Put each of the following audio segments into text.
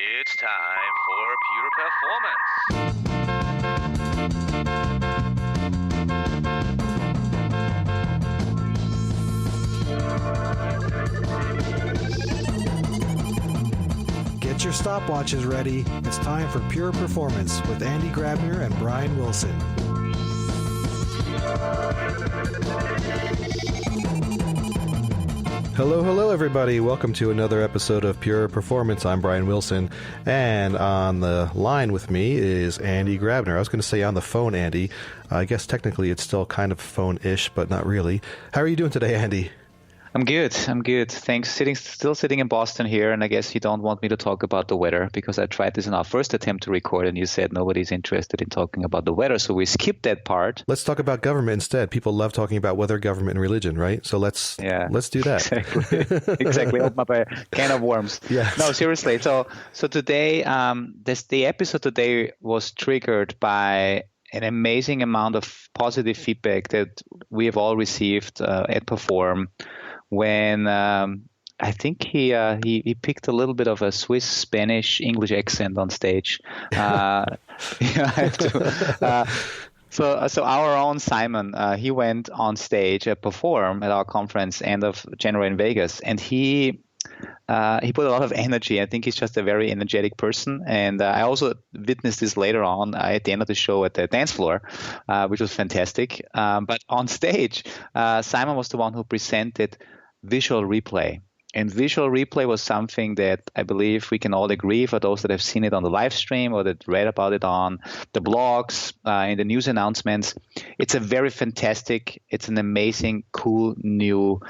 It's time for Pure Performance. Get your stopwatches ready. It's time for Pure Performance with Andy Grabner and Brian Wilson. Hello, everybody. Welcome to another episode of Pure Performance. I'm Brian Wilson, and on the line with me is Andy Grabner. I was going to say on the phone, Andy. I guess technically it's still kind of phone-ish, but not really. How are you doing today, Andy? I'm good. Thanks. Still sitting in Boston here, and I guess you don't want me to talk about the weather because I tried this in our first attempt to record, and you said nobody's interested in talking about the weather, so we skipped that part. Let's talk about government instead. People love talking about weather, government, and religion, right? So let's do that. Exactly. Open up a can of worms. Yes. No, seriously. So today, the episode today was triggered by an amazing amount of positive feedback that we have all received at Perform. When I think he picked a little bit of a Swiss, Spanish, English accent on stage. I have to. So our own Simon, he went on stage at Perform at our conference end of January in Vegas, and he put a lot of energy. I think he's just a very energetic person. And I also witnessed this later on at the end of the show at the dance floor, which was fantastic. But on stage, Simon was the one who presented visual replay. And visual replay was something that I believe we can all agree, for those that have seen it on the live stream or that read about it on the blogs, in the news announcements. It's a very fantastic, it's an amazing, cool new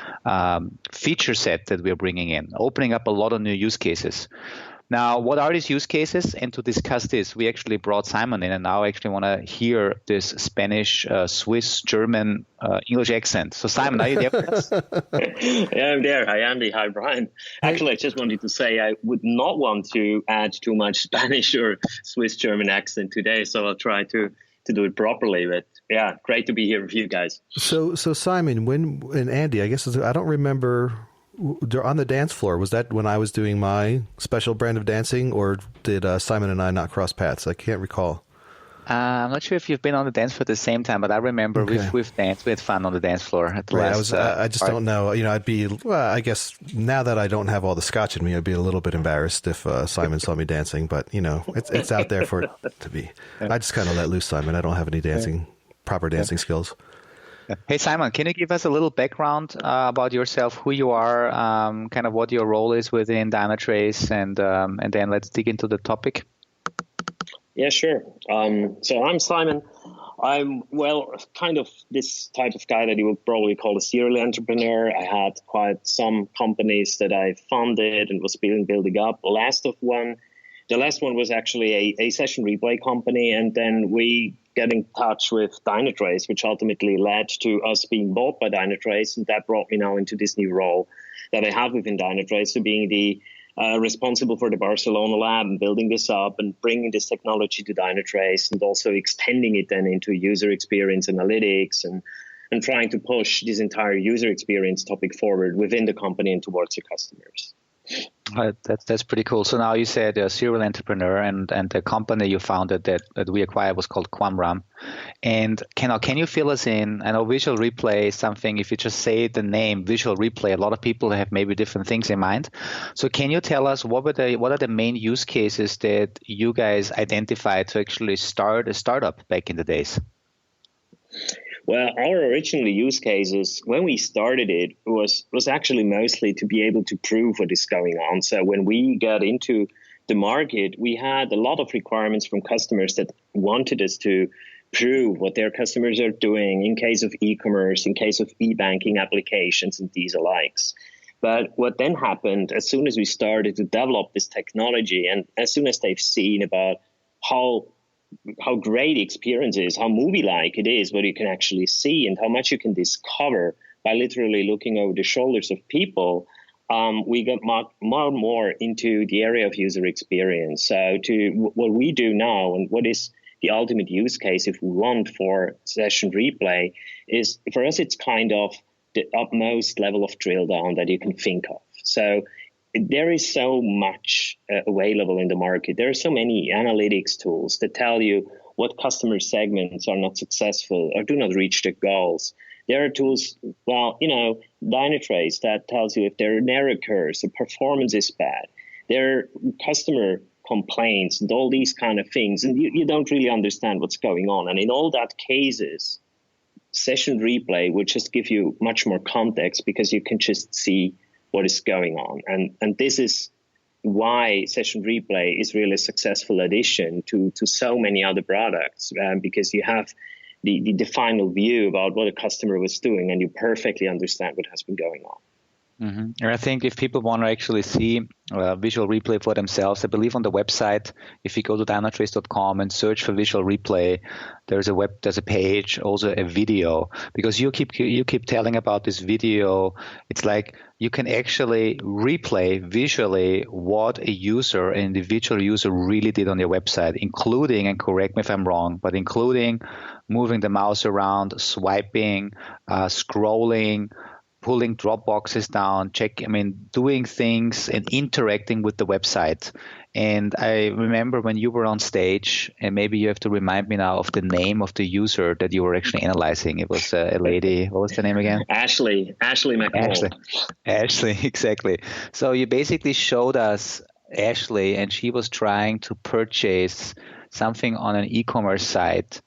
feature set that we're bringing in, opening up a lot of new use cases. Now, what are these use cases? And to discuss this, we actually brought Simon in, and now I actually want to hear this Spanish, Swiss, German, English accent. So, Simon, are you there with us? Yeah, I'm there. Hi, Andy. Hi, Brian. Actually, I just wanted to say I would not want to add too much Spanish or Swiss German accent today, so I'll try to do it properly. But yeah, great to be here with you guys. So Simon, and Andy, I guess I don't remember. On the dance floor, was that when I was doing my special brand of dancing, or did Simon and I not cross paths? I can't recall. I'm not sure if you've been on the dance floor at the same time, but I remember we've danced. We had fun on the dance floor at the last. I just don't know. I guess now that I don't have all the scotch in me, I'd be a little bit embarrassed if Simon saw me dancing. But it's out there for it to be. I just kind of let loose, Simon. I don't have any proper dancing skills. Hey, Simon, can you give us a little background about yourself, who you are, kind of what your role is within Dynatrace, and then let's dig into the topic? Yeah, sure. So I'm Simon. I'm, kind of this type of guy that you would probably call a serial entrepreneur. I had quite some companies that I funded and was building up. The last one was actually a session replay company, and then we get in touch with Dynatrace, which ultimately led to us being bought by Dynatrace, and that brought me now into this new role that I have within Dynatrace, so being the responsible for the Barcelona lab and building this up and bringing this technology to Dynatrace, and also extending it then into user experience analytics and trying to push this entire user experience topic forward within the company and towards the customers. That's pretty cool. So now you said a serial entrepreneur, and the company you founded that we acquired was called Quamram. And can you fill us in? I know visual replay is something, if you just say the name visual replay, a lot of people have maybe different things in mind. So can you tell us what are the main use cases that you guys identified to actually start a startup back in the days? Well, our original use cases, when we started it, was actually mostly to be able to prove what is going on. So when we got into the market, we had a lot of requirements from customers that wanted us to prove what their customers are doing in case of e-commerce, in case of e-banking applications, and these alikes. But what then happened, as soon as we started to develop this technology, and as soon as they've seen about how great the experience is, how movie-like it is, what you can actually see, and how much you can discover by literally looking over the shoulders of people, we got more and more into the area of user experience. So to what we do now, and what is the ultimate use case if we want for session replay, is for us it's kind of the utmost level of drill down that you can think of. So there is so much available in the market. There are so many analytics tools that tell you what customer segments are not successful or do not reach their goals. There are tools, Dynatrace, that tells you if there are an error occurs, the performance is bad. There are customer complaints and all these kind of things, and you don't really understand what's going on. And in all that cases, Session Replay would just give you much more context because you can just see what is going on. And this is why Session Replay is really a successful addition to so many other products, because you have the final view about what a customer was doing, and you perfectly understand what has been going on. Mm-hmm. And I think if people want to actually see Visual Replay for themselves, I believe on the website, if you go to dynatrace.com and search for Visual Replay, there's a page, also a video, because you keep telling about this video. It's like you can actually replay visually what a user, an individual user, really did on your website, including, and correct me if I'm wrong, but including moving the mouse around, swiping, scrolling, pulling drop boxes down, doing things and interacting with the website. And I remember when you were on stage, and maybe you have to remind me now of the name of the user that you were actually analyzing. It was a lady. What was the name again? Ashley McCall. Ashley, exactly. So you basically showed us Ashley, and she was trying to purchase something on an e-commerce site.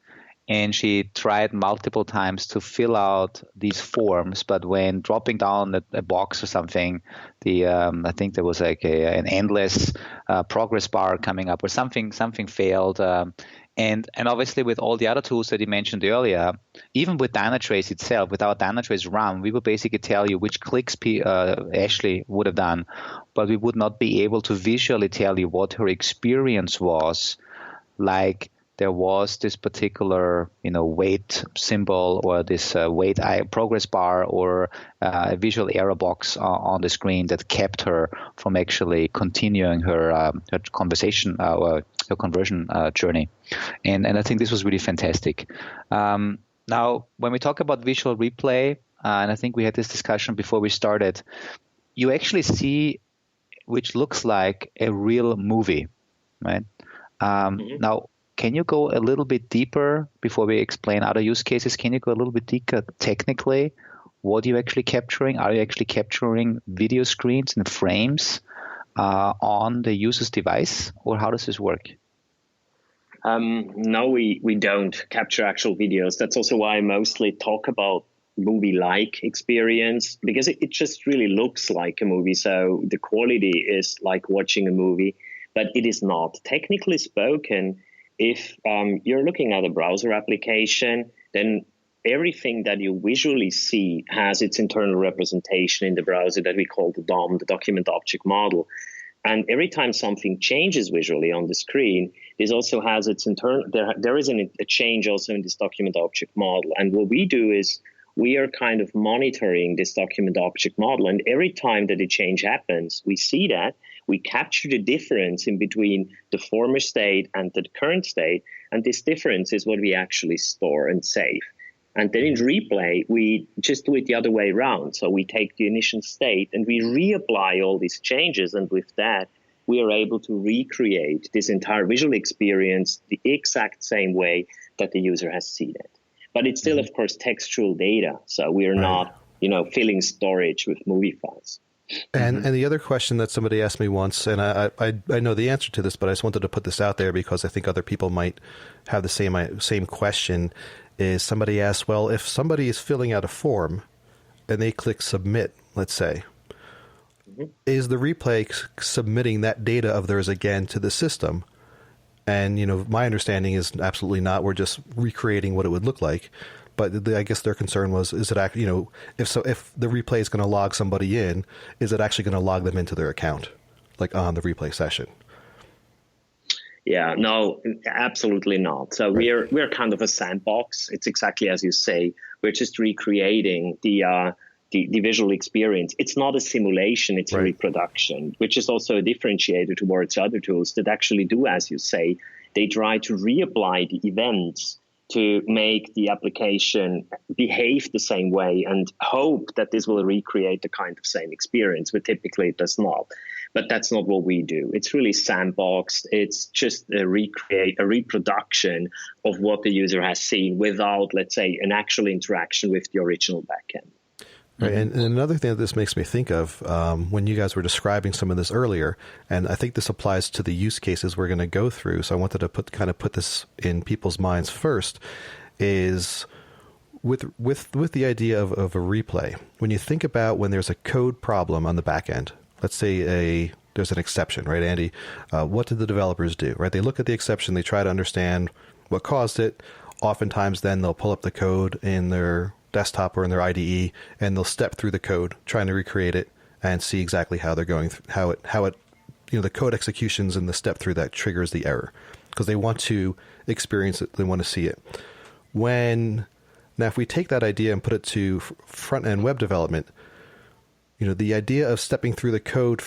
And she tried multiple times to fill out these forms, but when dropping down a box or something, I think there was like an endless progress bar coming up, or something failed. And obviously with all the other tools that you mentioned earlier, even with Dynatrace itself, with our Dynatrace run, we would basically tell you which clicks Ashley would have done, but we would not be able to visually tell you what her experience was like. There was this particular, wait symbol, or this wait progress bar, or a visual error box on the screen that kept her from actually continuing her conversation or her conversion journey. And I think this was really fantastic. Now, when we talk about Visual Replay, and I think we had this discussion before we started, you actually see which looks like a real movie, right? Now, can you go a little bit deeper before we explain other use cases? Can you go a little bit deeper technically? What are you actually capturing? Are you actually capturing video screens and frames on the user's device, or how does this work? No, we don't capture actual videos. That's also why I mostly talk about movie-like experience, because it just really looks like a movie. So the quality is like watching a movie, but it is not. Technically spoken, if you're looking at a browser application, then everything that you visually see has its internal representation in the browser that we call the DOM, the document object model. And every time something changes visually on the screen, this also has its internal, there is a change also in this document object model. And what we do is we are kind of monitoring this document object model. And every time that a change happens, we see that, we capture the difference in between the former state and the current state. And this difference is what we actually store and save. And then in replay, we just do it the other way around. So we take the initial state and we reapply all these changes. And with that, we are able to recreate this entire visual experience the exact same way that the user has seen it. But it's still, of course, textual data. So we are not, filling storage with movie files. And the other question that somebody asked me once, and I know the answer to this, but I just wanted to put this out there because I think other people might have the same question, is somebody asked, well, if somebody is filling out a form and they click submit, let's say, is the replay submitting that data of theirs again to the system? And, my understanding is absolutely not. We're just recreating what it would look like. But I guess their concern was, is it actually, if the replay is going to log somebody in, is it actually going to log them into their account, like on the replay session? Yeah, no, absolutely not. So right. we're kind of a sandbox. It's exactly as you say. We're just recreating the visual experience. It's not a simulation, it's right. a reproduction, which is also a differentiator towards other tools that actually do, as you say, they try to reapply the events to make the application behave the same way and hope that this will recreate the kind of same experience, but typically it does not. But that's not what we do. It's really sandboxed. It's just a reproduction of what the user has seen without, let's say, an actual interaction with the original backend. Right. And another thing that this makes me think of, when you guys were describing some of this earlier, and I think this applies to the use cases we're going to go through, so I wanted to put this in people's minds first, is with the idea of a replay. When you think about when there's a code problem on the back end, let's say there's an exception, right, Andy? What did the developers do, right? They look at the exception, they try to understand what caused it. Oftentimes then they'll pull up the code in their desktop or in their IDE, and they'll step through the code, trying to recreate it and see exactly how they're going, how it, the code executions and the step through that triggers the error, because they want to experience it, they want to see it. Now, if we take that idea and put it to front-end web development, the idea of stepping through the code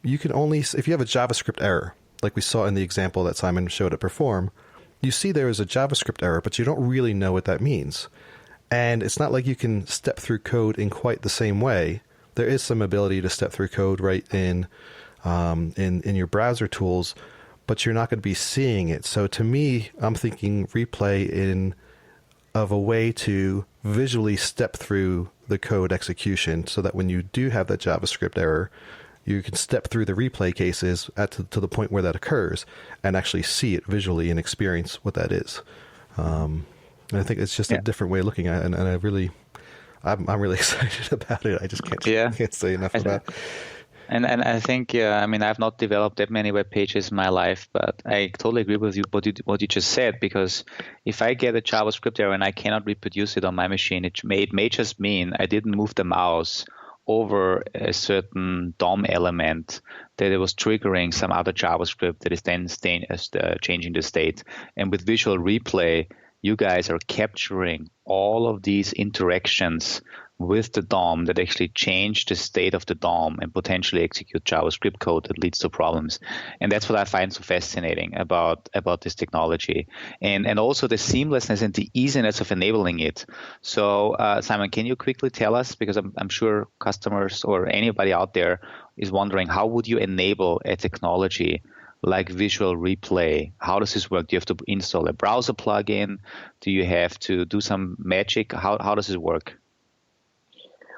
you can only, if you have a JavaScript error, like we saw in the example that Simon showed at Perform, you see there is a JavaScript error, but you don't really know what that means. And it's not like you can step through code in quite the same way. There is some ability to step through code right in your browser tools, but you're not going to be seeing it. So to me, I'm thinking replay of a way to visually step through the code execution, so that when you do have that JavaScript error, you can step through the replay cases to the point where that occurs and actually see it visually and experience what that is. And I think it's just a different way of looking at it, and I'm really excited about it. I just can't say enough about it. And I think, I've not developed that many web pages in my life, but I totally agree with you what you just said, because if I get a JavaScript error and I cannot reproduce it on my machine, it may just mean I didn't move the mouse over a certain DOM element that it was triggering some other JavaScript that is then changing the state. And with visual replay, you guys are capturing all of these interactions with the DOM that actually change the state of the DOM and potentially execute JavaScript code that leads to problems. And that's what I find so fascinating about this technology. And also the seamlessness and the easiness of enabling it. So Simon, can you quickly tell us, because I'm sure customers or anybody out there is wondering, how would you enable a technology like visual replay? How does this work? Do you have to install a browser plugin? Do you have to do some magic? How does it work?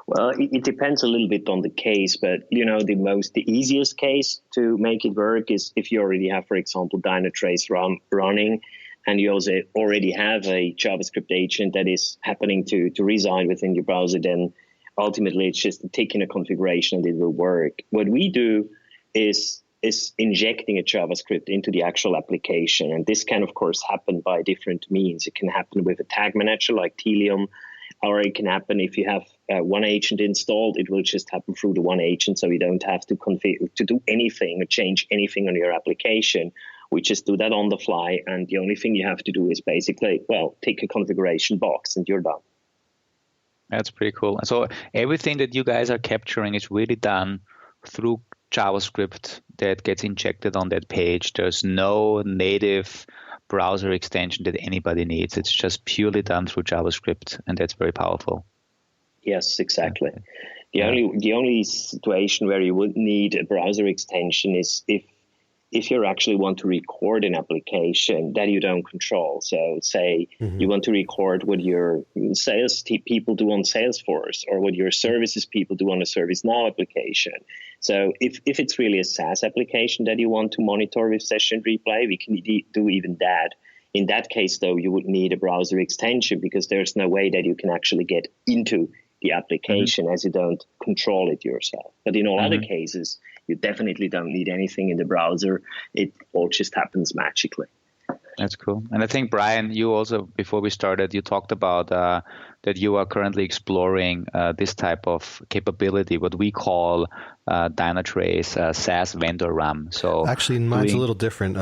Well, it depends a little bit on the case, but the easiest case to make it work is if you already have, for example, Dynatrace running, and you also already have a JavaScript agent that is happening to reside within your browser. Then ultimately it's just a tick in a configuration and it will work. What we do is injecting a JavaScript into the actual application, and this can of course happen by different means. It can happen with a tag manager like Telium, or it can happen if you have one agent installed. It will just happen through the one agent, so you don't have to do anything or change anything on your application. We just do that on the fly, and the only thing you have to do is basically, tick a configuration box, and you're done. That's pretty cool. So everything that you guys are capturing is really done through JavaScript that gets injected on that page. There's no native browser extension that anybody needs. It's just purely done through JavaScript, and that's very powerful. Yes, exactly. The only situation where you would need a browser extension is if you actually want to record an application that you don't control. So say you want to record what your sales people do on Salesforce, or what your services people do on a ServiceNow application. So if it's really a SaaS application that you want to monitor with session replay, we can do even that. In that case, though, you would need a browser extension, because there's no way that you can actually get into the application as you don't control it yourself. But in all other cases, you definitely don't need anything in the browser. It all just happens magically. That's cool. And I think, Brian, you also, before we started, you talked about that you are currently exploring this type of capability, what we call Dynatrace SaaS vendor RAM. So actually, mine's a little different.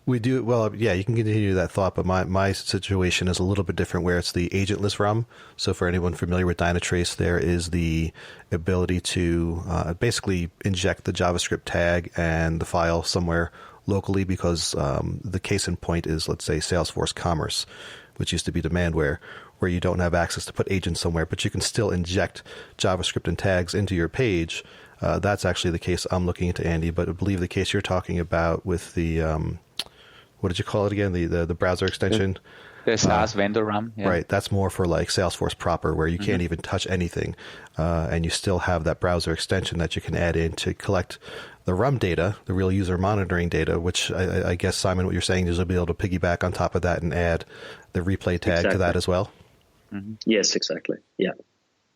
We do, you can continue that thought, but my situation is a little bit different, where it's the agentless RUM. So for anyone familiar with Dynatrace, there is the ability to basically inject the JavaScript tag and the file somewhere locally, because the case in point is, let's say, Salesforce Commerce, which used to be Demandware, where you don't have access to put agents somewhere, but you can still inject JavaScript and tags into your page. That's actually the case I'm looking into, Andy, but I believe the case you're talking about with the, what did you call it again? The browser extension? The SaaS vendor RAM. Yeah. Right. That's more for like Salesforce proper, where you can't even touch anything. And you still have that browser extension that you can add in to collect the RUM data, the real user monitoring data, which I guess, Simon, what you're saying is you'll be able to piggyback on top of that and add the replay tag to that as well? Yes, exactly. Yeah.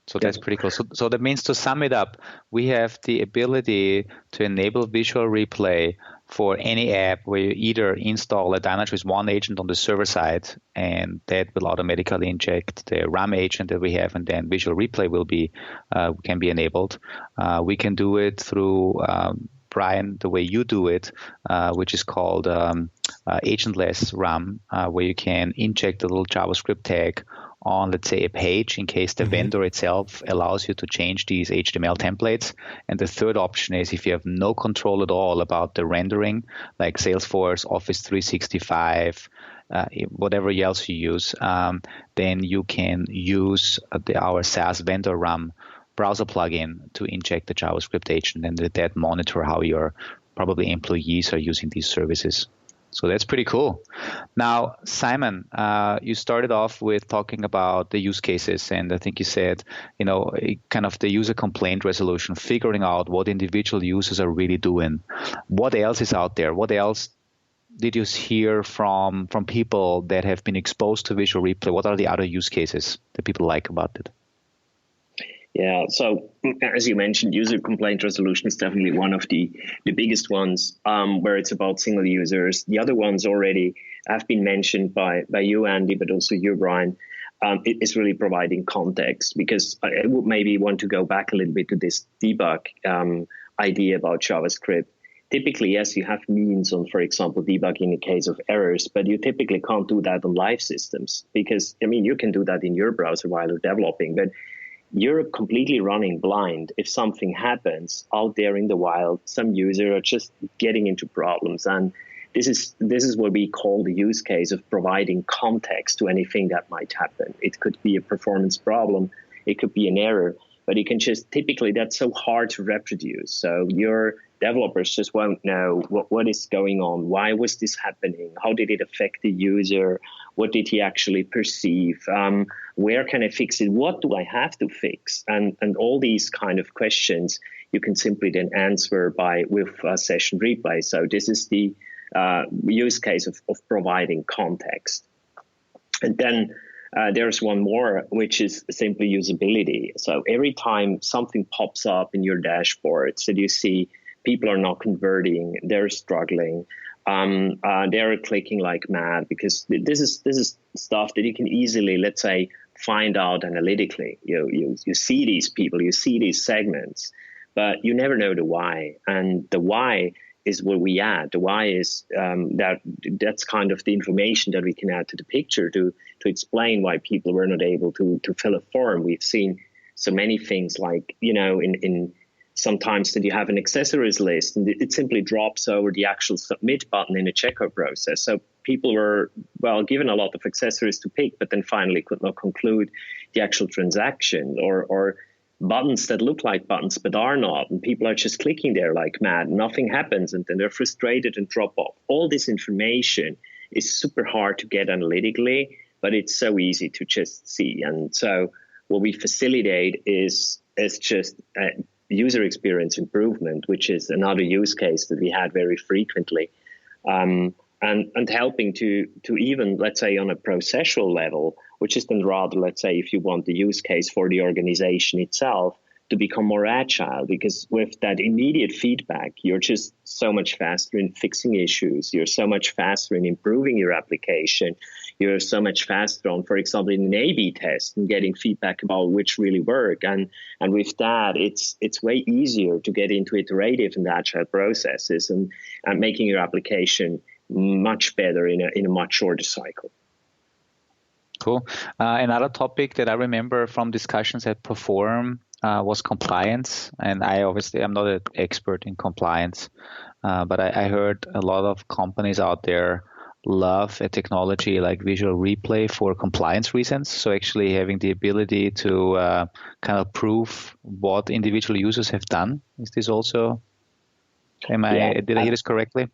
So that's pretty cool. So that means, to sum it up, we have the ability to enable visual replay for any app where you either install a Dynatrace One agent on the server side, and that will automatically inject the RAM agent that we have, and then visual replay will be can be enabled. We can do it through Brian, the way you do it, which is called agentless RAM, where you can inject a little JavaScript tag on, let's say, a page in case the vendor itself allows you to change these HTML templates. And the third option is, if you have no control at all about the rendering, like Salesforce, Office 365, whatever else you use, then you can use our SaaS vendor RAM browser plugin to inject the JavaScript agent, and that monitor how your probably employees are using these services. So that's pretty cool. Now, Simon, you started off with talking about the use cases, and I think you said, kind of the user complaint resolution, figuring out what individual users are really doing. What else is out there? What else did you hear from people that have been exposed to visual replay? What are the other use cases that people like about it? Yeah, so as you mentioned, user complaint resolution is definitely one of the biggest ones, where it's about single users. The other ones already have been mentioned by you, Andy, but also you, Brian. It is really providing context, because I would maybe want to go back a little bit to this debug idea about JavaScript. Typically, yes, you have means on, for example, debugging in the case of errors, but you typically can't do that on live systems, because, you can do that in your browser while you're developing, but you're completely running blind if something happens out there in the wild. Some user are just getting into problems, and this is what we call the use case of providing context to anything that might happen. It could be a performance problem, it could be an error, but you can just, typically that's so hard to reproduce. So your developers just won't know what is going on. Why was this happening? How did it affect the user? What did he actually perceive? Where can I fix it? What do I have to fix? And all these kind of questions you can simply then answer with session replay. So this is the use case of providing context. And then there's one more, which is simply usability. So every time something pops up in your dashboard, so you see people are not converting, they're struggling, they're clicking like mad, because this is stuff that you can easily, let's say, find out analytically. You see these people, you see these segments, but you never know the why. And the why is what we add. The why is that's kind of the information that we can add to the picture to explain why people were not able to fill a form. We've seen so many things, like, in sometimes that you have an accessories list and it simply drops over the actual submit button in the checkout process. So people were, given a lot of accessories to pick, but then finally could not conclude the actual transaction, or buttons that look like buttons but are not, and people are just clicking there like mad. Nothing happens, and then they're frustrated and drop off. All this information is super hard to get analytically, but it's so easy to just see. And so what we facilitate is just user experience improvement, which is another use case that we had very frequently, and helping to even, let's say, on a processual level, which is then rather, let's say, if you want the use case for the organization itself, to become more agile, because with that immediate feedback, you're just so much faster in fixing issues. You're so much faster in improving your application. You're so much faster on, for example, in an A/B test and getting feedback about which really work. And with that, it's way easier to get into iterative and agile processes and making your application much better in a much shorter cycle. Cool. Another topic that I remember from discussions at Perform was compliance. And I'm not an expert in compliance, but I heard a lot of companies out there love a technology like visual replay for compliance reasons. So actually having the ability to kind of prove what individual users have done. Is this also, did I hear this correctly?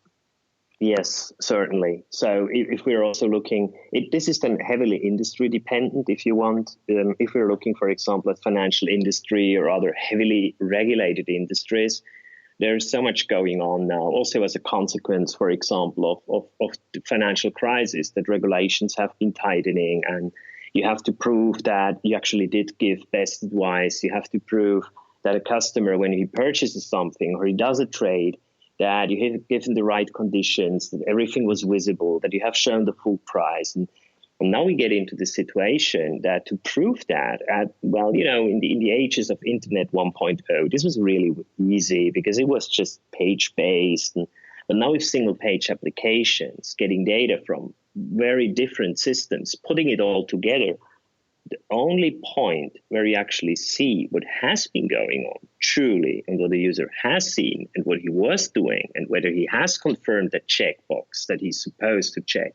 Yes, certainly. So if we're also looking, this is then heavily industry dependent, if you want. If we're looking, for example, at financial industry or other heavily regulated industries, there's so much going on now. Also as a consequence, for example, of the financial crisis, that regulations have been tightening, and you have to prove that you actually did give best advice. You have to prove that a customer, when he purchases something or he does a trade, that you have given the right conditions, that everything was visible, that you have shown the full price. And now we get into the situation that to prove that, in the ages of Internet 1.0, this was really easy because it was just page-based. But now with single-page applications, getting data from very different systems, putting it all together, the only point where you actually see what has been going on truly and what the user has seen and what he was doing and whether he has confirmed the checkbox that he's supposed to check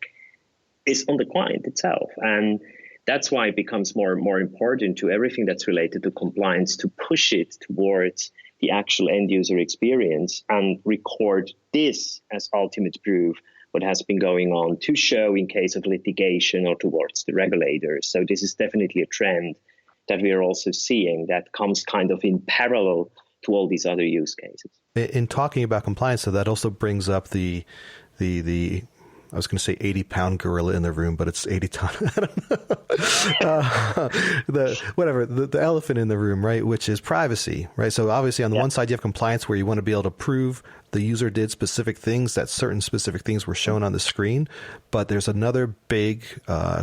is on the client itself. And that's why it becomes more and more important to everything that's related to compliance to push it towards the actual end user experience and record this as ultimate proof what has been going on to show in case of litigation or towards the regulators. So this is definitely a trend that we are also seeing that comes kind of in parallel to all these other use cases. In talking about compliance, so that also brings up the I was going to say 80-pound gorilla in the room, but it's 80 ton. I don't know. The elephant in the room, right? Which is privacy, right? So obviously on the one side, you have compliance where you want to be able to prove the user did specific things, that certain specific things were shown on the screen. But there's another big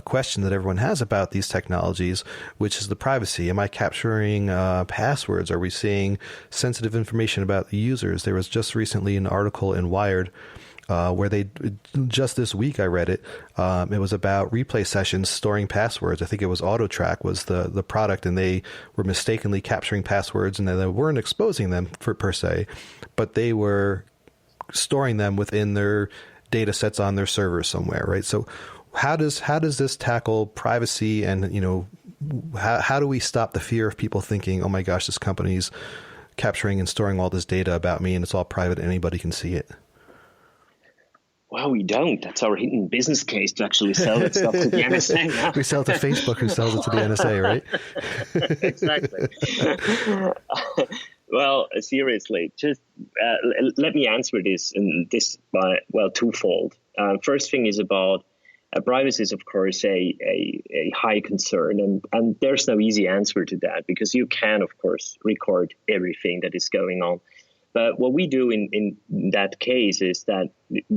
question that everyone has about these technologies, which is the privacy. Am I capturing passwords? Are we seeing sensitive information about the users? There was just recently an article in Wired where they, just this week I read it, it was about replay sessions storing passwords. I think it was AutoTrack was the product, and they were mistakenly capturing passwords, and they weren't exposing them per se, but they were storing them within their data sets on their servers somewhere, right? So how does this tackle privacy, and how do we stop the fear of people thinking, oh my gosh, this company's capturing and storing all this data about me and it's all private and anybody can see it? Well, we don't. That's our hidden business case to actually sell that stuff to the NSA. We sell it to Facebook, who sells it to the NSA, right? Exactly. Well, seriously, just let me answer this by twofold. First thing is about privacy is, of course, a high concern, and there's no easy answer to that because you can, of course, record everything that is going on. But what we do in that case is that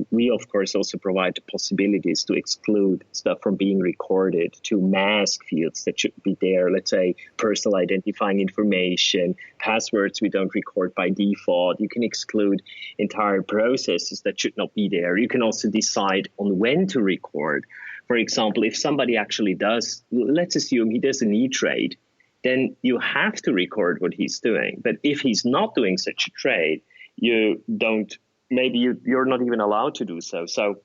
we, of course, also provide the possibilities to exclude stuff from being recorded, to mask fields that should be there. Let's say personal identifying information, passwords we don't record by default. You can exclude entire processes that should not be there. You can also decide on when to record. For example, if somebody actually does, let's assume he does an e-trade, then you have to record what he's doing. But if he's not doing such a trade, you're not even allowed to do so. So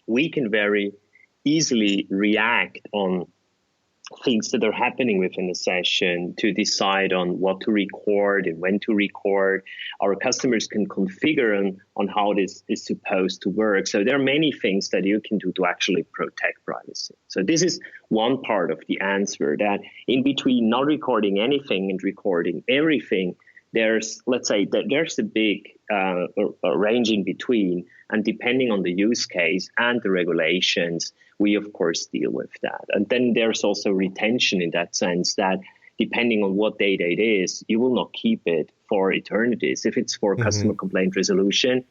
we can very easily react on things that are happening within a session to decide on what to record and when to record. Our customers can configure on how this is supposed to work. So there are many things that you can do to actually protect privacy. So this is one part of the answer, that in between not recording anything and recording everything, there's a big range in between. And depending on the use case and the regulations, we, of course, deal with that. And then there's also retention in that sense that depending on what data it is, you will not keep it for eternities. If it's for customer complaint resolution,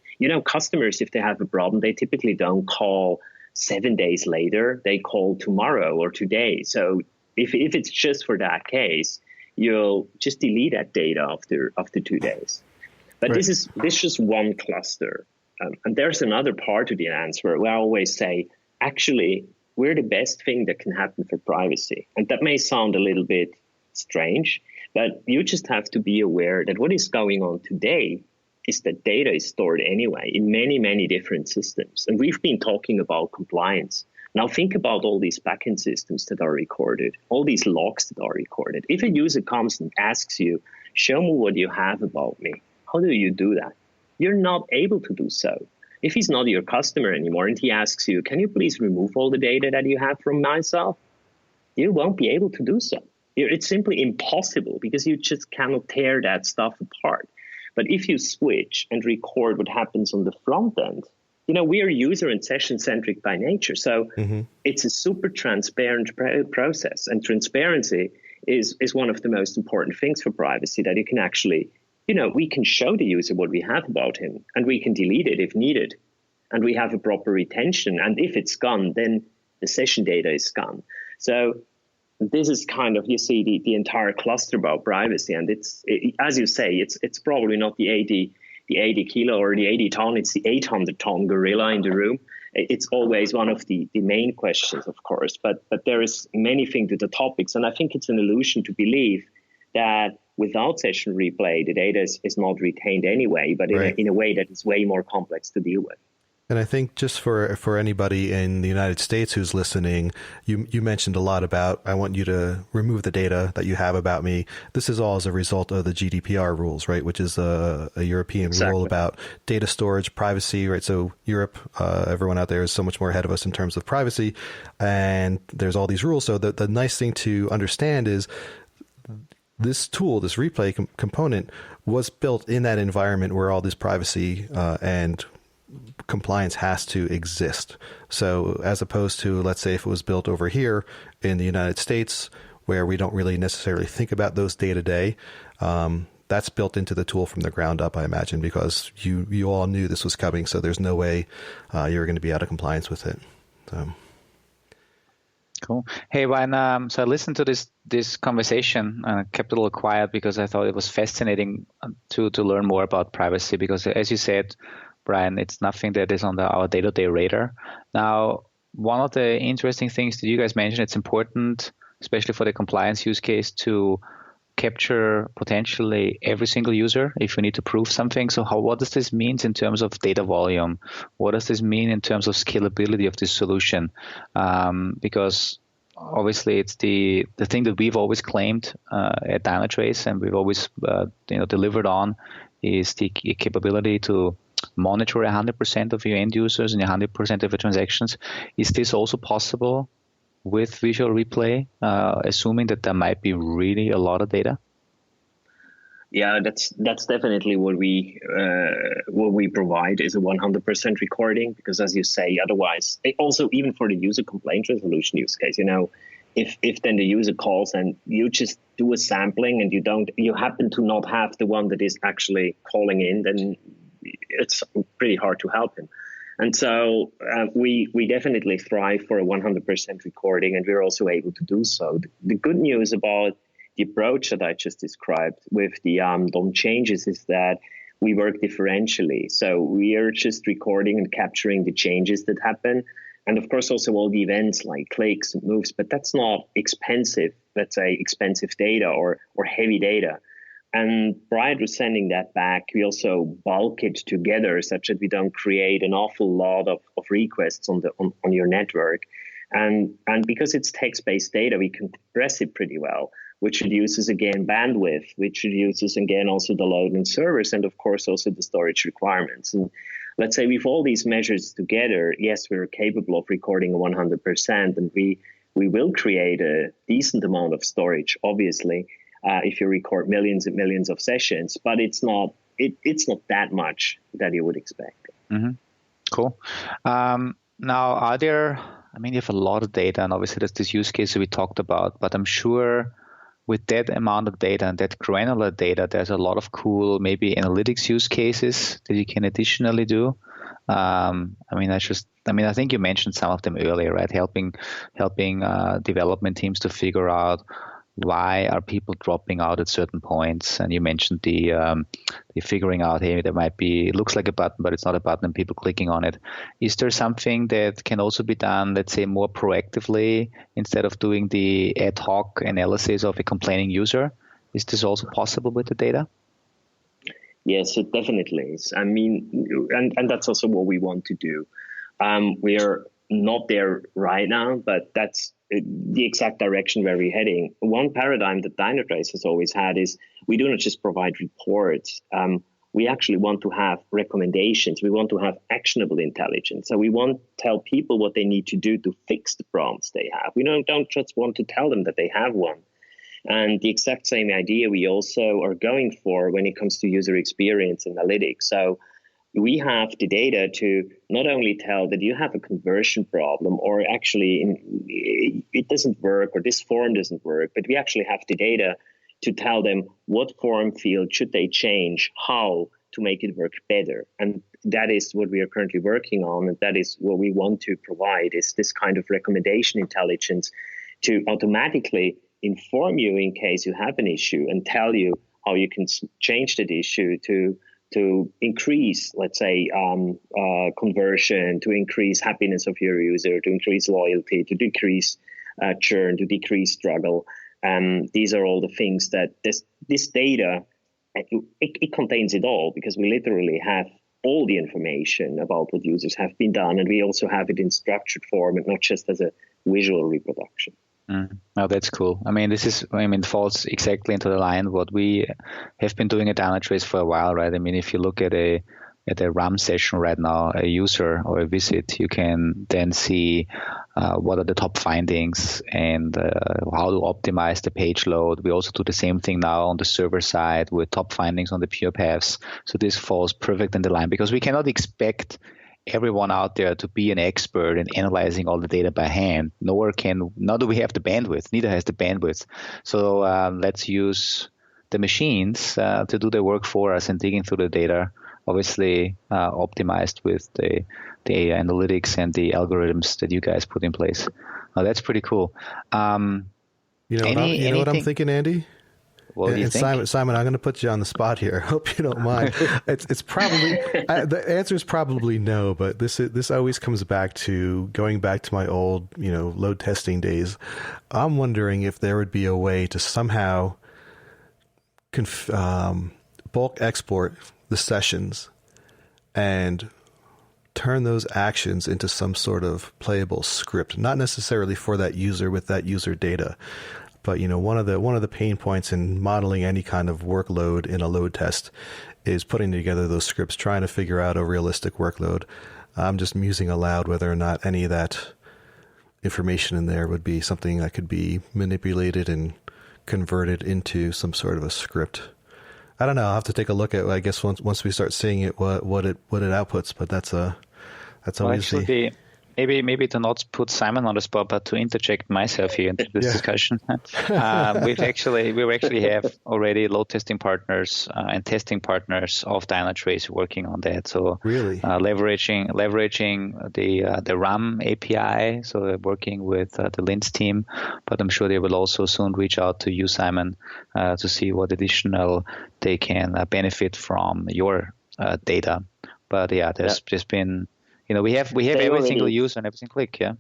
customers, if they have a problem, they typically don't call 7 days later, they call tomorrow or today. So if it's just for that case, you'll just delete that data after 2 days. But this is just one cluster. And there's another part to the answer where I always say, actually, we're the best thing that can happen for privacy. And that may sound a little bit strange, but you just have to be aware that what is going on today is that data is stored anyway in many, many different systems. And we've been talking about compliance. Now think about all these backend systems that are recorded, all these logs that are recorded. If a user comes and asks you, show me what you have about me, how do you do that? You're not able to do so. If he's not your customer anymore and he asks you, can you please remove all the data that you have from myself? You won't be able to do so. It's simply impossible because you just cannot tear that stuff apart. But if you switch and record what happens on the front end, we are user and session centric by nature. So it's a super transparent process. And transparency is one of the most important things for privacy, that you can actually, we can show the user what we have about him and we can delete it if needed. And we have a proper retention. And if it's gone, then the session data is gone. So this is kind of, you see, the entire cluster about privacy. And as you say, it's probably not the 80 kilo or the 80 ton, it's the 800 ton gorilla in the room. It's always one of the main questions, of course, but there is many things to the topics. And I think it's an illusion to believe that without session replay, the data is not retained anyway, but in a way that is way more complex to deal with. And I think just for anybody in the United States who's listening, you mentioned a lot about, I want you to remove the data that you have about me. This is all as a result of the GDPR rules, right? Which is a European rule about data storage, privacy, right? So Europe, everyone out there is so much more ahead of us in terms of privacy. And there's all these rules. So the nice thing to understand is this tool, this replay component, was built in that environment where all this privacy and compliance has to exist. So as opposed to, let's say, if it was built over here in the United States, where we don't really necessarily think about those day to day, that's built into the tool from the ground up, I imagine, because you all knew this was coming. So there's no way you were going to be out of compliance with it. So. Cool. Hey, Ryan, so I listened to this conversation and kept it a little quiet because I thought it was fascinating to learn more about privacy, because as you said, Brian, it's nothing that is on our day-to-day radar. Now, one of the interesting things that you guys mentioned, it's important, especially for the compliance use case, to capture potentially every single user if we need to prove something. So what does this mean in terms of data volume? What does this mean in terms of scalability of this solution? Because obviously it's the thing that we've always claimed at Dynatrace, and we've always delivered on, is the capability to monitor 100% of your end users and 100% of your transactions. Is this also possible with Visual Replay, assuming that there might be really a lot of data? Yeah, that's definitely what we provide, is a 100% recording, because as you say, otherwise, also even for the user complaint resolution use case, if then the user calls and you just do a sampling and you happen to not have the one that is actually calling in, then it's pretty hard to help him. And so we definitely thrive for a 100% recording, and we're also able to do so. The good news about the approach that I just described with the DOM changes is that we work differentially. So we are just recording and capturing the changes that happen. And of course, also all the events like clicks and moves, but that's not expensive, let's say expensive data or heavy data. And prior to sending that back, we also bulk it together such that we don't create an awful lot of requests on your network. And because it's text-based data, we compress it pretty well, which reduces, again, bandwidth, which reduces, again, also the load on servers, and, of course, also the storage requirements. And let's say with all these measures together, yes, we're capable of recording 100%, and we will create a decent amount of storage, obviously, if you record millions and millions of sessions, but it's not that much that you would expect. Mm-hmm. Cool. Now, you have a lot of data, and obviously there's this use case that we talked about, but I'm sure with that amount of data and that granular data, there's a lot of cool, maybe analytics use cases that you can additionally do. I think you mentioned some of them earlier, right? Helping development teams to figure out why are people dropping out at certain points. And you mentioned the figuring out, hey, there might be, it looks like a button, but it's not a button, and people clicking on it. Is there something that can also be done, let's say, more proactively instead of doing the ad hoc analysis of a complaining user? Is this also possible with the data? Yes, it definitely is. I mean, and that's also what we want to do. We are not there right now, but that's the exact direction where we're heading. One paradigm that Dynatrace has always had is we do not just provide reports. We actually want to have recommendations. We want to have actionable intelligence. So we want to tell people what they need to do to fix the problems they have. We don't just want to tell them that they have one. And the exact same idea we also are going for when it comes to user experience analytics. So we have the data to not only tell that you have a conversion problem or actually it doesn't work or this form doesn't work, but we actually have the data to tell them what form field should they change, how to make it work better. And that is what we are currently working on. And that is what we want to provide, is this kind of recommendation intelligence to automatically inform you in case you have an issue and tell you how you can change that issue to increase, let's say, conversion, to increase happiness of your user, to increase loyalty, to decrease churn, to decrease struggle. These are all the things that this data, it contains it all, because we literally have all the information about what users have been done, and we also have it in structured form and not just as a visual reproduction. Oh, that's cool. I mean, falls exactly into the line what we have been doing at Dynatrace for a while, right? I mean, if you look at a RAM session right now, a user or a visit, you can then see what are the top findings and how to optimize the page load. We also do the same thing now on the server side with top findings on the pure paths. So this falls perfect in the line, because we cannot expect everyone out there to be an expert in analyzing all the data by hand. Nor do we have the bandwidth. Neither has the bandwidth. So let's use the machines to do the work for us and digging through the data, obviously optimized with the analytics and the algorithms that you guys put in place. That's pretty cool. You know what I'm thinking, Andy? What do you think? Simon, I'm going to put you on the spot here. I hope you don't mind. It's probably the answer is probably no, but this always comes back to going back to my old load testing days. I'm wondering if there would be a way to somehow bulk export the sessions and turn those actions into some sort of playable script, not necessarily for that user with that user data. But one of the pain points in modeling any kind of workload in a load test is putting together those scripts, trying to figure out a realistic workload. I'm just musing aloud whether or not any of that information in there would be something that could be manipulated and converted into some sort of a script. I don't know. I'll have to take a look at, I guess, once we start seeing it, what it outputs. But that's always Maybe to not put Simon on the spot, but to interject myself here into this discussion. We actually have already load testing partners and testing partners of Dynatrace working on that. So really leveraging the RAM API. So they're working with the Linz team, but I'm sure they will also soon reach out to you, Simon, to see what additional they can benefit from your data. But there's just been. We have every single user and every single click, yeah?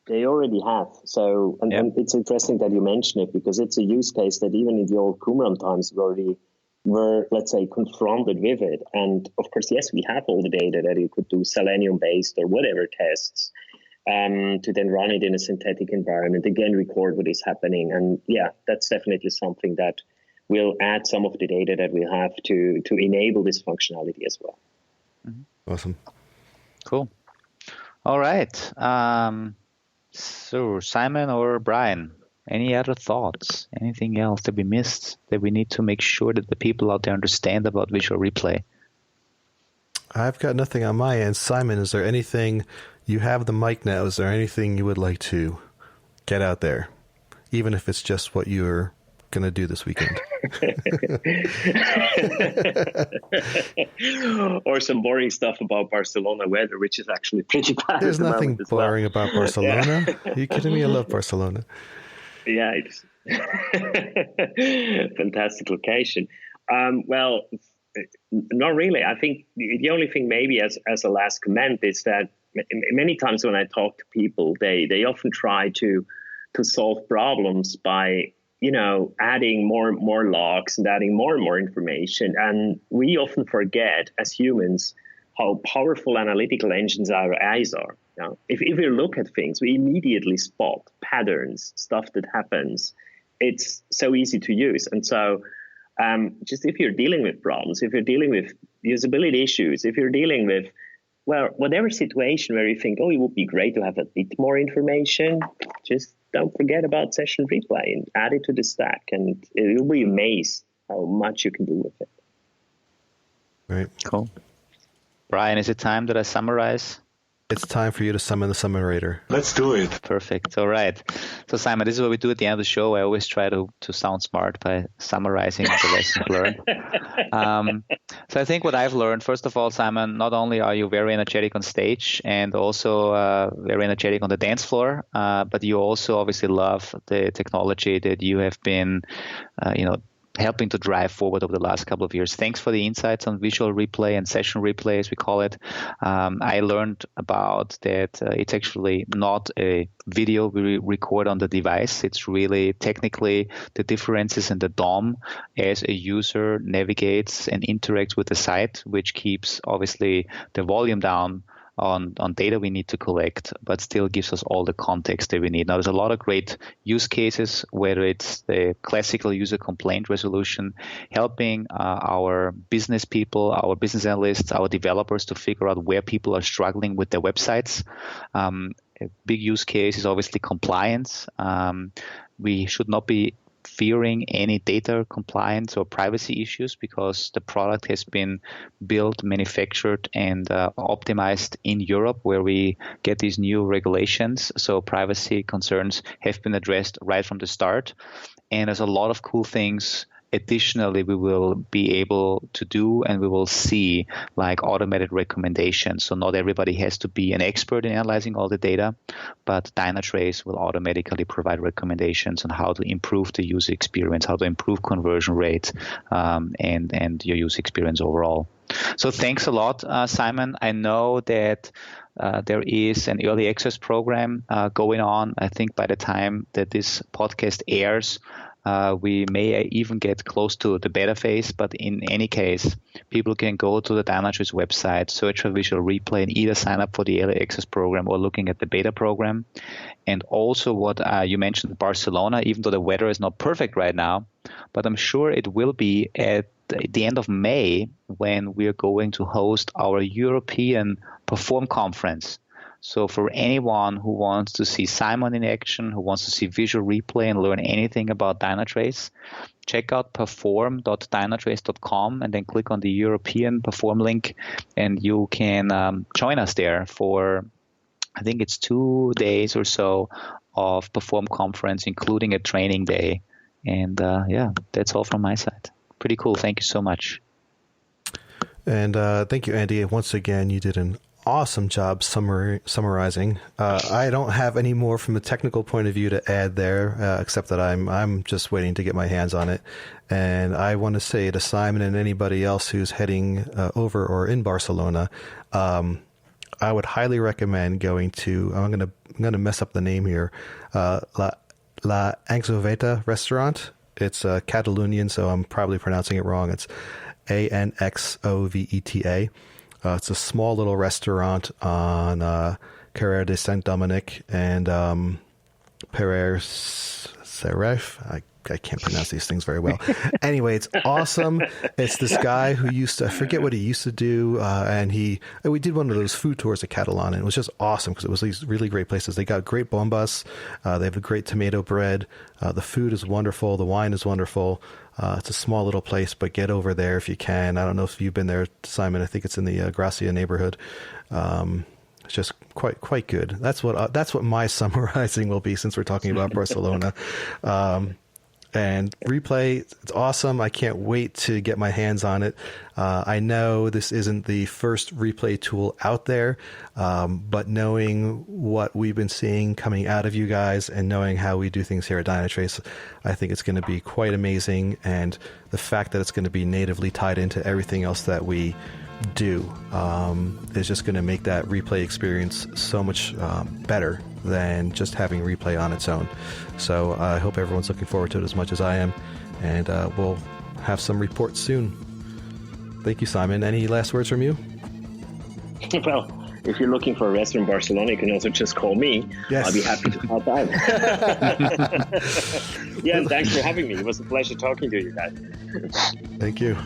They already have. So, and it's interesting that you mention it, because it's a use case that even in the old Qumran times we were, let's say, confronted with it. And of course, yes, we have all the data that you could do Selenium-based or whatever tests to then run it in a synthetic environment, again, record what is happening. And that's definitely something that will add some of the data that we have to enable this functionality as well. Mm-hmm. Awesome. Cool. All right. So Simon or Brian, any other thoughts? Anything else that we missed that we need to make sure that the people out there understand about visual replay? I've got nothing on my end. Simon, is there anything, you have the mic now, is there anything you would like to get out there? Even if it's just what you're going to do this weekend. Or some boring stuff about Barcelona weather, which is actually pretty bad. There's nothing boring about Barcelona. Are you kidding me? I love Barcelona. Yeah, it's fantastic location. Well, not really. I think the only thing maybe as a last comment is that many times when I talk to people, they often try to solve problems by adding more logs and adding more and more information. And we often forget as humans how powerful analytical engines our eyes are. If we look at things, we immediately spot patterns, stuff that happens. It's so easy to use. And so just if you're dealing with problems, if you're dealing with usability issues, if you're dealing with, whatever situation where you think, it would be great to have a bit more information, just don't forget about session replay and add it to the stack. And you'll be amazed how much you can do with it. Right. Cool. Brian, is it time that I summarize? It's time for you to summon the summarator. Let's do it. Perfect. All right. So, Simon, this is what we do at the end of the show. I always try to sound smart by summarizing the lessons learned. So I think what I've learned, first of all, Simon, not only are you very energetic on stage and also very energetic on the dance floor, but you also obviously love the technology that you have been, helping to drive forward over the last couple of years. Thanks for the insights on visual replay and session replay, as we call it. I learned about that it's actually not a video we record on the device. It's really technically the differences in the DOM as a user navigates and interacts with the site, which keeps obviously the volume down on data we need to collect, but still gives us all the context that we need. Now, there's a lot of great use cases, whether it's the classical user complaint resolution, helping our business people, our business analysts, our developers to figure out where people are struggling with their websites. A big use case is obviously compliance. We should not be fearing any data compliance or privacy issues because the product has been built, manufactured, and optimized in Europe, where we get these new regulations. So privacy concerns have been addressed right from the start. And there's a lot of cool things additionally we will be able to do, and we will see, like automated recommendations. So not everybody has to be an expert in analyzing all the data, but Dynatrace will automatically provide recommendations on how to improve the user experience, how to improve conversion rates, and your user experience overall. So thanks a lot, Simon. I know that there is an early access program going on. I think by the time that this podcast airs, we may even get close to the beta phase, but in any case, people can go to the Dynatrace website, search for visual replay, and either sign up for the early access program or looking at the beta program. And also what you mentioned, Barcelona, even though the weather is not perfect right now, but I'm sure it will be at the end of May when we're going to host our European Perform conference. So for anyone who wants to see Simon in action, who wants to see visual replay and learn anything about Dynatrace, check out perform.dynatrace.com and then click on the European Perform link, and you can join us there for, I think it's 2 days or so of Perform conference, including a training day. And that's all from my side. Pretty cool. Thank you so much. And thank you, Andy. Once again, you did an awesome job summarizing. I don't have any more from the technical point of view to add there, except that I'm just waiting to get my hands on it. And I want to say to Simon and anybody else who's heading over or in Barcelona, I would highly recommend going to, I'm gonna mess up the name here, La Anxoveta restaurant. It's Catalonian, so I'm probably pronouncing it wrong. It's Anxoveta. It's a small little restaurant on Carrer de Saint-Dominic and Pereire Seref. I can't pronounce these things very well. Anyway, it's awesome. It's this guy who used to, I forget what he used to do, and we did one of those food tours at Catalan, and it was just awesome because it was these really great places. They got great bombas. They have a great tomato bread. The food is wonderful. The wine is wonderful. It's a small little place, but get over there if you can. I don't know if you've been there, Simon. I think it's in the Gracia neighborhood. It's just quite good. That's what my summarizing will be, since we're talking about Barcelona. And replay, it's awesome. I can't wait to get my hands on it. I know this isn't the first replay tool out there, but knowing what we've been seeing coming out of you guys and knowing how we do things here at Dynatrace, I think it's going to be quite amazing. And the fact that it's going to be natively tied into everything else that we do is just going to make that replay experience so much better than just having replay on its own. So I hope everyone's looking forward to it as much as I am, and we'll have some reports soon. Thank you, Simon. Any last words from you? Well, if you're looking for a restaurant in Barcelona, you can also just call me. Yes. I'll be happy to help out. Yeah, and thanks for having me. It was a pleasure talking to you guys. Thank you.